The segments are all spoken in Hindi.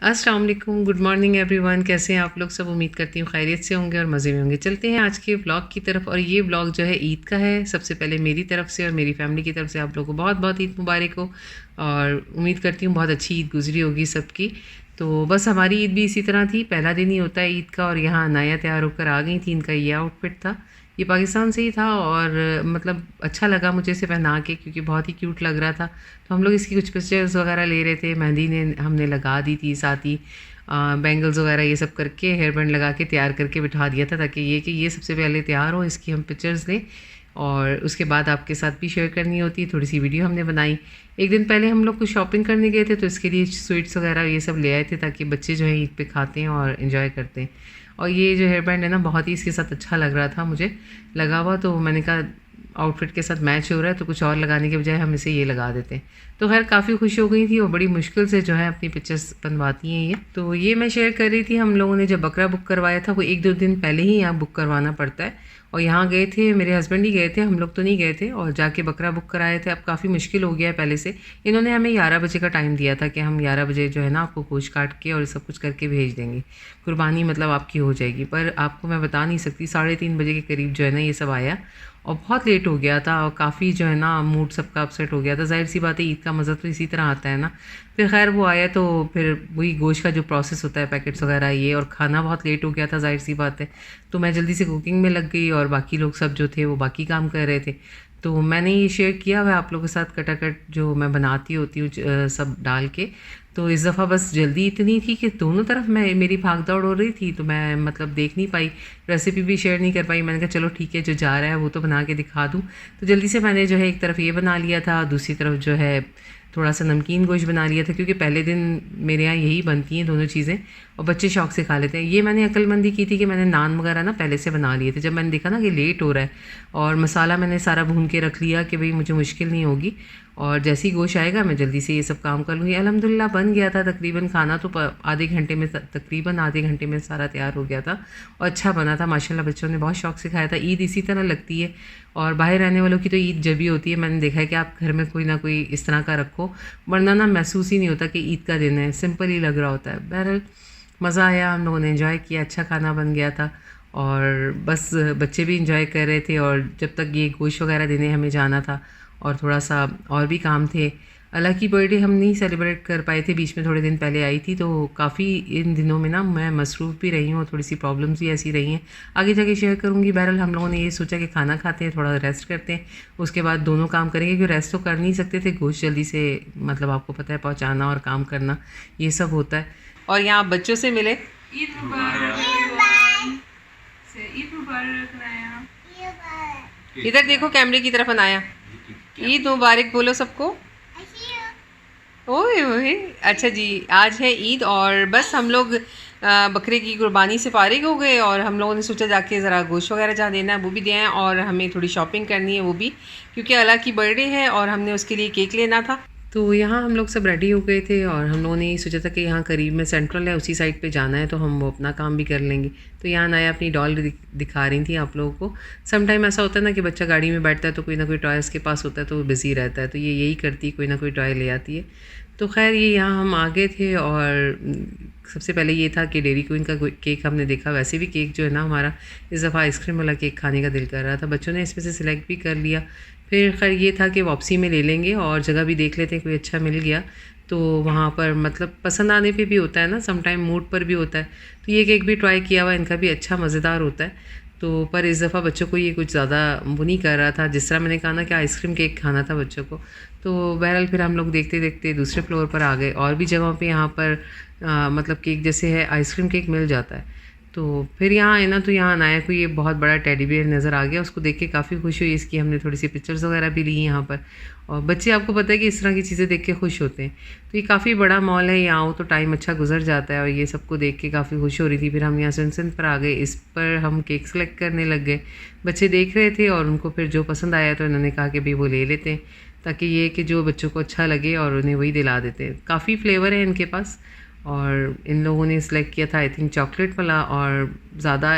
अस्सलाम वालेकुम, गुड मॉर्निंग एवरीवन। कैसे हैं आप लोग सब? उम्मीद करती हूँ खैरियत से होंगे और मज़े में होंगे। चलते हैं आज के व्लॉग की तरफ। और ये व्लॉग जो है ईद का है। सबसे पहले मेरी तरफ से और मेरी फैमिली की तरफ से आप लोगों को बहुत बहुत ईद मुबारक हो। और उम्मीद करती हूँ बहुत अच्छी ईद गुजरी होगी सबकी। तो बस हमारी ईद भी इसी तरह थी, पहला दिन ही होता है ईद का। और यहाँ नया तैयार होकर आ गई थी, इनका ये आउटफिट था। ये पाकिस्तान से ही था और मतलब अच्छा लगा मुझे इसे पहना के, क्योंकि बहुत ही क्यूट लग रहा था। तो हम लोग इसकी कुछ पिक्चर्स वगैरह ले रहे थे। मेहंदी ने हमने लगा दी थी, साथ ही बैंगल्स वगैरह ये सब करके हेयर बैंड लगा के तैयार करके बिठा दिया था, ताकि ये सबसे पहले तैयार हो, इसकी हम पिक्चर्स लें और उसके बाद आपके साथ भी शेयर करनी होती है। थोड़ी सी वीडियो हमने बनाई। एक दिन पहले हम लोग कुछ शॉपिंग करने गए थे, तो इसके लिए स्वीट्स वगैरह ये सब ले आए थे, ताकि बच्चे जो है ईद पे खाते हैं और इन्जॉय करते हैं। और ये जो हेयर बैंड है ना, बहुत ही इसके साथ अच्छा लग रहा था मुझे लगा हुआ, तो मैंने कहा आउटफिट के साथ मैच हो रहा है, तो कुछ और लगाने के बजाय हम इसे ये लगा देते हैं। तो खैर काफ़ी खुश हो गई थी और बड़ी मुश्किल से जो है अपनी पिक्चर्स बनवाती हैं ये। तो ये मैं शेयर कर रही थी, हम लोगों ने जब बकरा बुक करवाया था वो 1-2 दिन पहले ही यहाँ बुक करवाना पड़ता है। और यहाँ गए थे, मेरे हस्बैंड ही गए थे, हम लोग तो नहीं गए थे। और जाके बकरा बुक कराए थे। अब काफ़ी मुश्किल हो गया है पहले से। इन्होंने हमें 11 बजे का टाइम दिया था कि हम 11 बजे जो है ना आपको गोश्त काट के और सब कुछ करके भेज देंगे, कुर्बानी मतलब आपकी हो जाएगी। पर आपको मैं बता नहीं सकती, 3:30 बजे के करीब जो है ना ये सब आया और बहुत लेट हो गया था। और काफ़ी जो है ना मूड सबका अपसेट हो गया था। ज़ाहिर सी बात है, ईद का मज़ा तो इसी तरह आता है ना। फिर खैर वो आया तो फिर वही गोश्त का जो प्रोसेस होता है, पैकेट्स वगैरह ये, और खाना बहुत लेट हो गया था, ज़ाहिर सी बात है। तो मैं जल्दी से कुकिंग में लग गई और बाकी लोग सब जो थे वो बाकी काम कर रहे थे। तो मैंने ये शेयर किया हुआ आप लोगों के साथ कटाकट जो मैं बनाती होती हूँ सब डाल के। तो इस दफ़ा बस जल्दी इतनी थी कि दोनों तरफ मेरी भाग दौड़ हो रही थी, तो मैं मतलब देख नहीं पाई, रेसिपी भी शेयर नहीं कर पाई। मैंने कहा चलो ठीक है, जो जा रहा है वो तो बना के दिखा दूँ। तो जल्दी से मैंने जो है एक तरफ ये बना लिया था, दूसरी तरफ जो है थोड़ा सा नमकीन गोश्त बना लिया था, क्योंकि पहले दिन मेरे यहाँ यही बनती हैं दोनों चीज़ें और बच्चे शौक से खा लेते हैं। ये मैंने अक्लमंदी की थी कि मैंने नान वगैरह ना पहले से बना लिए थे। जब मैंने देखा ना कि लेट हो रहा है और मसाला मैंने सारा भून के रख लिया कि भाई मुझे मुश्किल नहीं होगी, और जैसे ही गोश्त आएगा मैं जल्दी से ये सब काम कर लूँगी। अल्हम्दुलिल्लाह बन गया था तकरीबन खाना, तो आधे घंटे में, तकरीबन आधे घंटे में सारा तैयार हो गया था और अच्छा बना था माशाल्लाह। बच्चों ने बहुत शौक से खाया था। ईद इसी तरह लगती है और बाहर रहने वालों की तो ईद जब भी होती है, मैंने देखा है कि आप घर में कोई ना कोई इस तरह का रखो, वरना ना महसूस ही नहीं होता कि ईद का दिन है, सिंपल ही लग रहा होता है। बहरहाल मज़ा आया, हम लोगों ने एंजॉय किया, अच्छा खाना बन गया था और बस बच्चे भी इंजॉय कर रहे थे। और जब तक ये गोश्त वगैरह देने हमें जाना था और थोड़ा सा और भी काम थे। अल्लाह की बर्थडे हम नहीं सेलिब्रेट कर पाए थे, बीच में थोड़े दिन पहले आई थी, तो काफ़ी इन दिनों में ना मैं मसरूफ़ भी रही हूँ और थोड़ी सी प्रॉब्लम्स भी ऐसी रही हैं, आगे जाके शेयर करूँगी। बहरहाल हम लोगों ने ये सोचा कि खाना खाते हैं, थोड़ा रेस्ट करते हैं, उसके बाद दोनों काम करेंगे, क्योंकि रेस्ट तो कर नहीं सकते थे, गोश्त जल्दी से मतलब आपको पता है पहुँचाना और काम करना ये सब होता है। और यहाँ बच्चों से मिले, ईद मुबारक, ईद मुबारक नाया, इधर देखो कैमरे की तरफ अनाया, ईद मुबारक बोलो सबको। ओए ओए, अच्छा जी, आज है ईद और बस हम लोग बकरे की कुर्बानी से फारिग हो गए और हम लोगों ने सोचा जाके ज़रा गोश्त वगैरह जहाँ देना है वो भी दें, और हमें थोड़ी शॉपिंग करनी है वो भी, क्योंकि अल्लाह की बर्थडे है और हमने उसके लिए केक लेना था। तो यहाँ हम लोग सब रेडी हो गए थे और हम लोगों ने ये सोचा था कि यहाँ करीब में सेंट्रल है, उसी साइड पे जाना है, तो हम वो अपना काम भी कर लेंगे। तो यहाँ नया अपनी डॉल दिखा रही थी आप लोगों को। सम टाइम ऐसा होता है ना कि बच्चा गाड़ी में बैठता है तो कोई ना कोई टॉय उसके पास होता है, तो वो बिज़ी रहता है, तो ये यही करती है, कोई ना कोई टॉय ले आती है। तो खैर ये यहाँ हम आ गए थे और सबसे पहले ये था कि डेयरी क्वीन का केक हमने देखा। वैसे भी केक जो है ना हमारा इस दफ़ा आइसक्रीम वाला केक खाने का दिल कर रहा था, बच्चों ने इसमें से सिलेक्ट भी कर लिया। फिर खैर ये था कि वापसी में ले लेंगे और जगह भी देख लेते हैं, कोई अच्छा मिल गया तो वहाँ पर, मतलब पसंद आने पे भी होता है ना, सम टाइम मूड पर भी होता है। तो ये केक भी ट्राई किया हुआ, इनका भी अच्छा मज़ेदार होता है। तो पर इस दफ़ा बच्चों को ये कुछ ज़्यादा वो नहीं कर रहा था, जिस तरह मैंने कहा ना कि आइसक्रीम केक खाना था बच्चों को। तो बहरहाल फिर हम लोग देखते देखते दूसरे फ्लोर पर आ गए, और भी जगहों पे यहाँ पर मतलब केक जैसे है आइसक्रीम केक मिल जाता है। तो फिर यहाँ आए ना, तो यहाँ अनाया को ये बहुत बड़ा टेडी बियर नज़र आ गया, उसको देख के काफ़ी खुश हुई। इसकी हमने थोड़ी सी पिक्चर्स वगैरह भी ली यहाँ पर, और बच्चे आपको पता है कि इस तरह की चीज़ें देख के खुश होते हैं। तो ये काफ़ी बड़ा मॉल है, यहाँ आओ तो टाइम अच्छा गुजर जाता है, और ये सबको देख के काफ़ी खुश हो रही थी। फिर हम यहाँ सनसन पर आ गए, इस पर हम केक सेलेक्ट करने लग गए। बच्चे देख रहे थे और उनको फिर जो पसंद आया तो इन्होंने कहा कि भाई वो ले लेते हैं, ताकि ये कि जो बच्चों को अच्छा लगे और उन्हें वही दिला देते हैं। काफ़ी फ्लेवर है इनके पास, और इन लोगों ने सिलेक्ट किया था आई थिंक चॉकलेट वाला, और ज़्यादा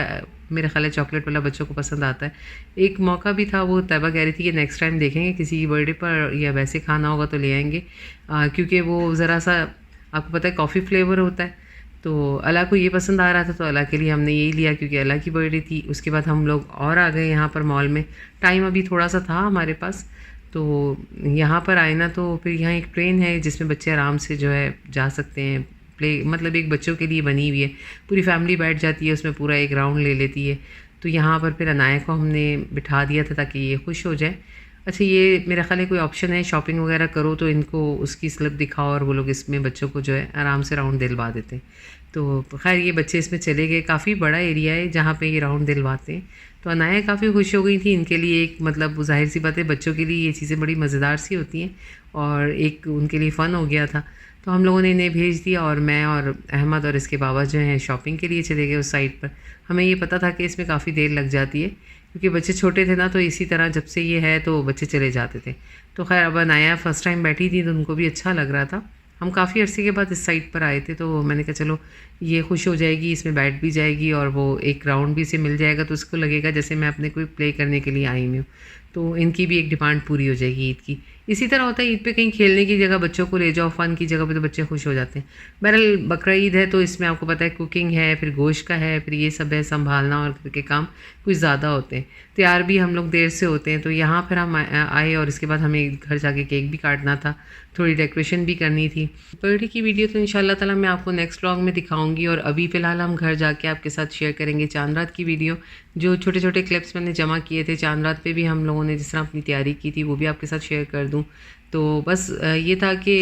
मेरे ख्याल है चॉकलेट वाला बच्चों को पसंद आता है। एक मौका भी था, वो तैयबा कह रही थी कि नेक्स्ट टाइम देखेंगे किसी की बर्थडे पर या वैसे खाना होगा तो ले आएंगे, क्योंकि वो ज़रा सा आपको पता है कॉफ़ी फ्लेवर होता है। तो अला को ये पसंद आ रहा था, तो अला के लिए हमने यही लिया क्योंकि अला की बर्थडे थी। उसके बाद हम लोग और आ गए यहाँ पर मॉल में। टाइम अभी थोड़ा सा था हमारे पास, तो यहाँ पर आए ना, तो फिर यहाँ एक ट्रेन है जिसमें बच्चे आराम से जो है जा सकते हैं। प्ले मतलब एक बच्चों के लिए बनी हुई है, पूरी फैमिली बैठ जाती है उसमें, पूरा एक राउंड ले लेती है। तो यहाँ पर फिर अनाया को हमने बिठा दिया था ताकि ये खुश हो जाए। अच्छा, ये मेरा ख़्याल है कोई ऑप्शन है, शॉपिंग वगैरह करो तो इनको उसकी स्लिप दिखाओ और वो लोग इसमें बच्चों को जो है आराम से राउंड दिलवा देते हैं। तो खैर ये बच्चे इसमें चले गए। काफ़ी बड़ा एरिया है जहाँ पे ये राउंड दिलवाते हैं। तो अनाया काफ़ी खुश हो गई थी। इनके लिए एक मतलब ज़ाहिर सी बात है, बच्चों के लिए ये चीज़ें बड़ी मज़ेदार सी होती हैं और एक उनके लिए फ़न हो गया था। तो हम लोगों ने इन्हें भेज दिया और मैं और अहमद और इसके बाबा जो हैं शॉपिंग के लिए चले गए उस साइड पर। हमें ये पता था कि इसमें काफ़ी देर लग जाती है क्योंकि बच्चे छोटे थे ना, तो इसी तरह जब से ये है तो बच्चे चले जाते थे। तो खैर अब अनाया फ़र्स्ट टाइम बैठी थी तो उनको भी अच्छा लग रहा था। हम काफ़ी अरसे के बाद इस साइड पर आए थे, तो मैंने कहा चलो ये खुश हो जाएगी, इसमें बैठ भी जाएगी और वो एक राउंड भी इसे मिल जाएगा, तो उसको लगेगा जैसे मैं अपने कोई प्ले करने के लिए आई हुई हूँ। तो इनकी भी एक डिमांड पूरी हो जाएगी ईद की। इसी तरह होता है ईद पे, कहीं खेलने की जगह बच्चों को ले जाओ, फ़न की जगह पे, तो बच्चे खुश हो जाते हैं। बहरहाल बकरा ईद है तो इसमें आपको पता है कुकिंग है, फिर गोश्त का है, फिर ये सब है, संभालना और घर के काम कुछ ज़्यादा होते हैं। तैयार भी हम लोग देर से होते हैं। तो यहाँ फिर हम आए और इसके बाद हमें घर जाके केक भी काटना था, थोड़ी डेकोरेशन भी करनी थी। बर्थडे की वीडियो तो इंशाल्लाह ताला मैं आपको नेक्स्ट व्लॉग में दिखाऊंगी। और अभी फ़िलहाल हम घर जाके आपके साथ शेयर करेंगे चांद रात की वीडियो, जो छोटे छोटे क्लिप्स मैंने जमा किए थे चांद रात पे भी हम लोगों ने जिस तरह अपनी तैयारी की थी वो भी आपके साथ शेयर कर दूँ। तो बस ये था कि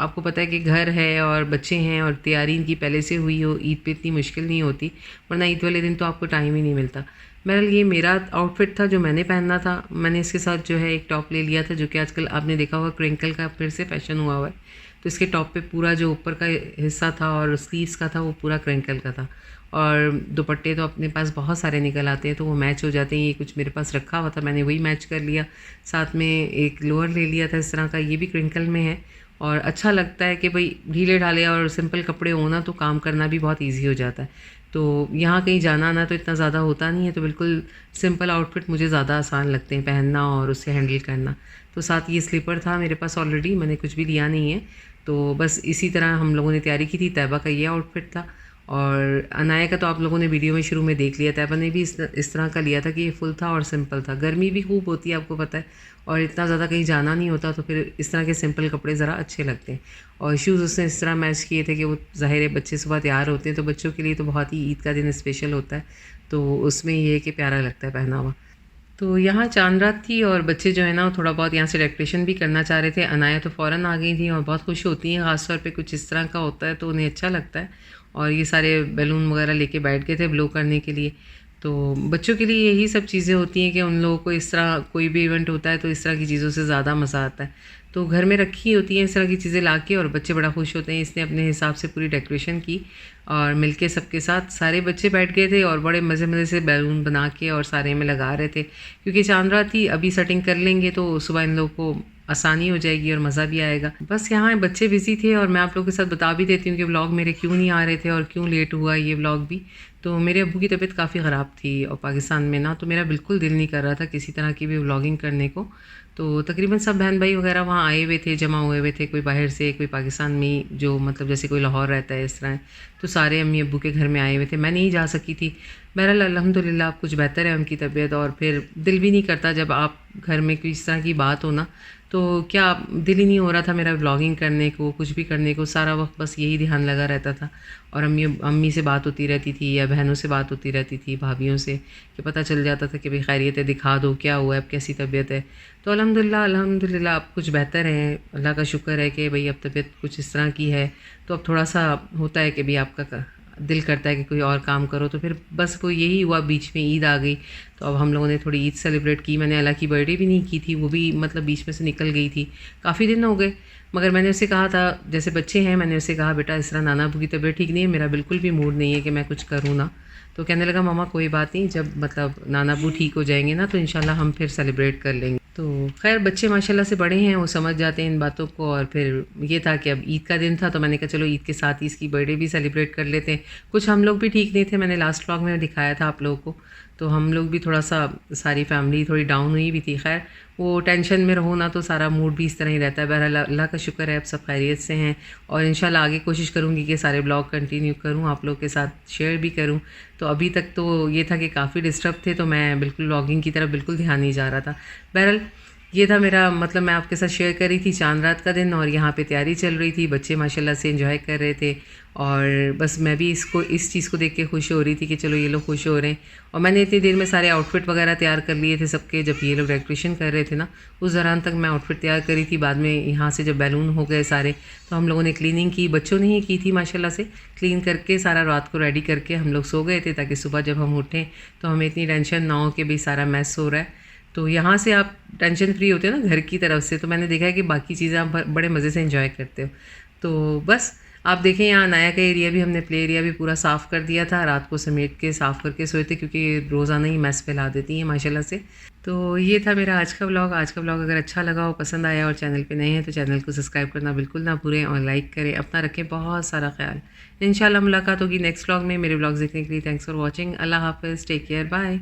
आपको पता है कि घर है और बच्चे हैं और तैयारी इनकी पहले से हुई हो, ईद पे इतनी मुश्किल नहीं होती, वरना ईद वाले दिन तो आपको टाइम ही नहीं मिलता। बहरहाल ये मेरा आउटफिट था जो मैंने पहनना था। मैंने इसके साथ जो है एक टॉप ले लिया था, जो कि आजकल आपने देखा होगा क्रिंकल का फिर से फैशन हुआ हुआ है। तो इसके टॉप पे पूरा जो ऊपर का हिस्सा था और स्लीव्स का था वो पूरा क्रिंकल का था। और दुपट्टे तो अपने पास बहुत सारे निकल आते हैं तो वो मैच हो जाते हैं। ये कुछ मेरे पास रखा हुआ था, मैंने वही मैच कर लिया। साथ में एक लोअर ले लिया था इस तरह का, ये भी क्रिंकल में है। और अच्छा लगता है कि भाई ढीले ढाले और सिंपल कपड़े हो ना तो काम करना भी बहुत ईजी हो जाता है। तो यहाँ कहीं जाना आना तो इतना ज़्यादा होता नहीं है, तो बिल्कुल सिंपल आउटफिट मुझे ज़्यादा आसान लगते हैं पहनना और उसे हैंडल करना। तो साथ ये स्लीपर था मेरे पास ऑलरेडी, मैंने कुछ भी लिया नहीं है। तो बस इसी तरह हम लोगों ने तैयारी की थी। तैयबा का ये आउटफिट था और अनाया का तो आप लोगों ने वीडियो में शुरू में देख लिया। तैयबा ने भी इस तरह का लिया था कि ये फुल था और सिंपल था। गर्मी भी खूब होती है आपको पता है, और इतना ज़्यादा कहीं जाना नहीं होता, तो फिर इस तरह के सिंपल कपड़े ज़रा अच्छे लगते हैं। और शूज़ उसने इस तरह मैच किए थे कि वो ज़ाहिर है बच्चे सुबह तैयार होते हैं तो बच्चों के लिए तो बहुत ही ईद का दिन स्पेशल होता है, तो उसमें ये है कि प्यारा लगता है पहना हुआ। तो यहाँ चांद रात थी और बच्चे जो है ना थोड़ा बहुत यहाँ से डेकोरेशन भी करना चाह रहे थे। अनाया तो फ़ौरन आ गई थी और बहुत खुश होती हैं, ख़ास तौर पे कुछ इस तरह का होता है तो उन्हें अच्छा लगता है। और ये सारे बैलून वगैरह लेके बैठ गए थे ब्लो करने के लिए। तो बच्चों के लिए यही सब चीज़ें होती हैं कि उन लोगों को इस तरह कोई भी इवेंट होता है तो इस तरह की चीज़ों से ज़्यादा मज़ा आता है। तो घर में रखी होती हैं इस तरह की चीज़ें ला के और बच्चे बड़ा खुश होते हैं। इसने अपने हिसाब से पूरी डेकोरेशन की और मिलके सबके साथ सारे बच्चे बैठ गए थे और बड़े मज़े मज़े से बैलून बना के और सारे में लगा रहे थे, क्योंकि चांद रात थी। अभी सेटिंग कर लेंगे तो सुबह इन लोगों को आसानी हो जाएगी और मज़ा भी आएगा। बस यहाँ बच्चे बिज़ी थे और मैं आप लोगों के साथ बता भी देती हूँ कि व्लॉग मेरे क्यों नहीं आ रहे थे और क्यों लेट हुआ ये व्लॉग भी। तो मेरे अब्बू की तबीयत काफ़ी ख़राब थी और पाकिस्तान में ना, तो मेरा बिल्कुल दिल नहीं कर रहा था किसी तरह की भी व्लॉगिंग करने को। तो तकरीबन सब बहन भाई वगैरह वहाँ आए हुए थे, जमा हुए हुए थे, कोई बाहर से, कोई पाकिस्तान में, जो मतलब जैसे कोई लाहौर रहता है इस तरह। तो सारे अम्मी अब्बू के घर में आए हुए थे, मैं नहीं जा सकी थी। बहरहाल अल्हम्दुलिल्लाह अब कुछ बेहतर है उनकी तबीयत, और फिर दिल भी नहीं करता जब आप घर में कोई इस तरह की बात हो ना, तो क्या दिल ही नहीं हो रहा था मेरा व्लॉगिंग करने को, कुछ भी करने को। सारा वक्त बस यही ध्यान लगा रहता था और अम्मी से बात होती रहती थी या बहनों से बात होती रहती थी, भाभियों से, कि पता चल जाता था कि भाई खैरियत है, दिखा दो क्या हुआ है, अब कैसी तबीयत है। तो अल्हम्दुलिल्लाह अल्हम्दुलिल्लाह अब कुछ बेहतर है, अल्लाह का शुक्र है कि भाई अब तबीयत कुछ इस तरह की है। तो अब थोड़ा सा होता है कि भाई आपका दिल करता है कि कोई और काम करो, तो फिर बस वो यही हुआ। बीच में ईद आ गई तो अब हम लोगों ने थोड़ी ईद सेलिब्रेट की। मैंने अल्लाह की बर्थडे भी नहीं की थी, वो भी मतलब बीच में से निकल गई थी, काफ़ी दिन हो गए। मगर मैंने उसे कहा था, जैसे बच्चे हैं, मैंने उसे कहा बेटा इस तरह नाना अबू की तबीयत ठीक नहीं है, मेरा बिल्कुल भी मूड नहीं है कि मैं कुछ करूँ ना। तो कहने लगा मामा कोई बात नहीं, जब मतलब नाना अबू ठीक हो जाएंगे ना तो इंशाल्लाह हम फिर सेलिब्रेट कर लेंगे। तो खैर बच्चे माशाल्लाह से बड़े हैं, वो समझ जाते हैं इन बातों को। और फिर ये था कि अब ईद का दिन था तो मैंने कहा चलो ईद के साथ ही इसकी बर्थडे भी सेलिब्रेट कर लेते हैं। कुछ हम लोग भी ठीक नहीं थे, मैंने लास्ट व्लॉग में दिखाया था आप लोगों को। तो हम लोग भी थोड़ा सा, सारी फैमिली थोड़ी डाउन हुई भी थी। खैर वो टेंशन में रहो ना तो सारा मूड भी इस तरह ही रहता है। बहरहाल अल्लाह का शुक्र है अब सब खैरियत से हैं, और इंशाल्लाह आगे कोशिश करूँगी कि सारे ब्लॉग कंटिन्यू करूँ, आप लोग के साथ शेयर भी करूँ। तो अभी तक तो ये था कि काफ़ी डिस्टर्ब थे, तो मैं बिल्कुल व्लॉगिंग की तरफ बिल्कुल ध्यान नहीं जा रहा था। बहरहाल ये था मेरा, मतलब मैं आपके साथ शेयर कर रही थी चांद रात का दिन, और यहाँ पे तैयारी चल रही थी, बच्चे माशाल्लाह से एंजॉय कर रहे थे, और बस मैं भी इस चीज़ को देख के खुश हो रही थी कि चलो ये लोग खुश हो रहे हैं। और मैंने इतनी देर में सारे आउटफिट वगैरह तैयार कर लिए थे सबके, जब ये लोग डेकोरेशन कर रहे थे ना, उस दौरान तक मैं आउटफिट तैयार करी थी। बाद में यहाँ से जब बैलून हो गए सारे, तो हम लोगों ने क्लीनिंग की, बच्चों ने ही की थी माशाल्लाह से। क्लीन करके सारा रात को रेडी करके हम लोग सो गए थे, ताकि सुबह जब हम उठें तो हमें इतनी टेंशन ना हो कि भाई सारा मैस हो रहा है। तो यहाँ से आप टेंशन फ्री होते हो ना घर की तरफ से, तो मैंने देखा है कि बाकी चीज़ें आप बड़े मज़े से एंजॉय करते हो। तो बस आप देखें, यहाँ नाया का एरिया भी, हमने प्ले एरिया भी पूरा साफ़ कर दिया था, रात को समेट के साफ़ करके सोए थे, क्योंकि रोज़ाना ही मैस फैला देती हैं माशाल्लाह से। तो ये था मेरा आज का व्लॉग। आज का व्लॉग अगर अच्छा लगा हो, पसंद आया और चैनल पे नए हैं तो चैनल को सब्सक्राइब करना बिल्कुल ना भूलें, और लाइक करें। अपना रखें बहुत सारा ख्याल। इंशाल्लाह मुलाकात होगी नेक्स्ट व्लॉग में। मेरे व्लॉग्स देखने के लिए थैंक्स फॉर वॉचिंग। अल्लाह हाफ़िज़, टेक केयर, बाय।